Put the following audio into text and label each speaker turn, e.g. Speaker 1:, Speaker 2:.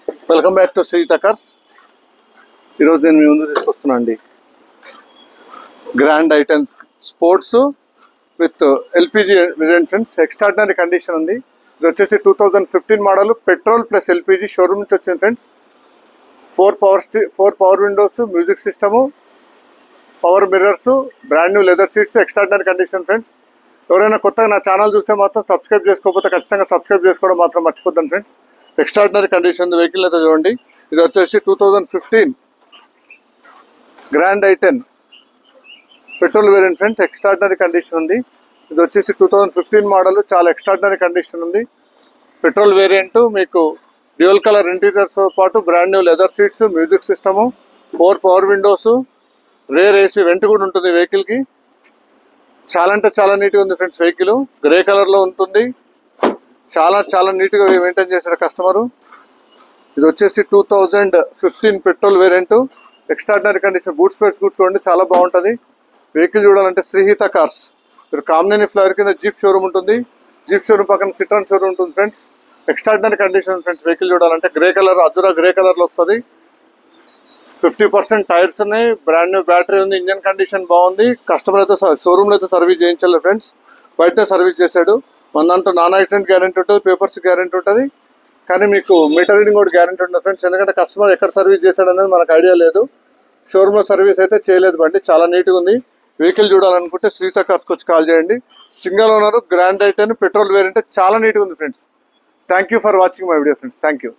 Speaker 1: Welcome back to Srijitha cars. ఈరోజు నేను మీ ముందు తీసుకొస్తున్నా అండి grand i ten sports with LPG variant friends. Extraordinary condition ఉంది. ఇది వచ్చేసి 2015 model petrol plus LPG showroom నుంచి వచ్చింది friends. 4 power windows, music system, power mirrors, brand new leather seats, extraordinary condition friends. ఎవరైనా కొత్తగా నా ఛానల్ చూస్తే మాత్రం సబ్స్క్రైబ్ చేసుకోకపోతే ఖచ్చితంగా సబ్స్క్రైబ్ చేసుకోవడం మాత్రం మర్చిపోద్దాం ఫ్రెండ్స్. ఎక్స్ట్రాడినరీ కండిషన్ వెహికల్ అయితే చూడండి. ఇది వచ్చేసి 2015 grand i ten petrol variant friends. Extraordinary condition ఉంది. ఇది వచ్చేసి 2015 మోడల్, చాలా ఎక్స్ట్రాడినరీ కండిషన్ ఉంది. పెట్రోల్ వేరియంట్, మీకు డ్యూయల్ కలర్ ఇంటీరియర్స్తో పాటు brand new leather seats, music system, 4 power windows, rear AC vent కూడా ఉంటుంది వెహికల్కి. చాలా అంటే చాలా నీట్గా ఉంది ఫ్రెండ్స్. వెహికల్ గ్రే కలర్లో ఉంటుంది. చాలా నీట్గా మెయింటైన్ చేశారు కస్టమరు. ఇది వచ్చేసి 2015 petrol variant, extraordinary condition. Boot space కూడా చూడండి, చాలా బాగుంటుంది. వెహికల్ చూడాలంటే శ్రీహిత కార్స్, మీరు కామినేని ఫ్లైవర్ కింద జీప్ షోరూమ్ ఉంటుంది. జీప్ షోరూమ్ పక్కన సిట్రాన్ షోరూమ్ ఉంటుంది friends. Extraordinary condition friends. Vehicle చూడాలంటే గ్రే కలర్, అజురా గ్రే కలర్లో వస్తుంది. 50% టైర్స్ ఉన్నాయి. బ్రాండ్ న్యూ బ్యాటరీ ఉంది. ఇంజన్ కండిషన్ బాగుంది. కస్టమర్ అయితే షోరూమ్లో అయితే సర్వీస్ చేయించాలి ఫ్రెండ్స్, బయటనే సర్వీస్ చేశాడు. మన దాంట్లో నాన్ యాక్సిడెంట్ గ్యారెంటీ ఉంటుంది, పేపర్స్ గ్యారెంటీ ఉంటుంది, కానీ మీకు మీటర్ రీడింగ్ కూడా గ్యారెంటీ ఉంటుంది ఫ్రెండ్స్. ఎందుకంటే కస్టమర్ ఎక్కడ సర్వీస్ చేశాడు అనేది మనకు ఐడియా లేదు. షోరూమ్లో సర్వీస్ అయితే చేయలేదు బండి. చాలా నీట్గా ఉంది. వెహికల్ చూడాలనుకుంటే శ్రీజిత కార్స్కి వచ్చి కాల్ చేయండి. Single owner, grand i ten petrol variant, చాలా నీట్గా ఉంది friends. Thank you for watching my video friends. Thank you.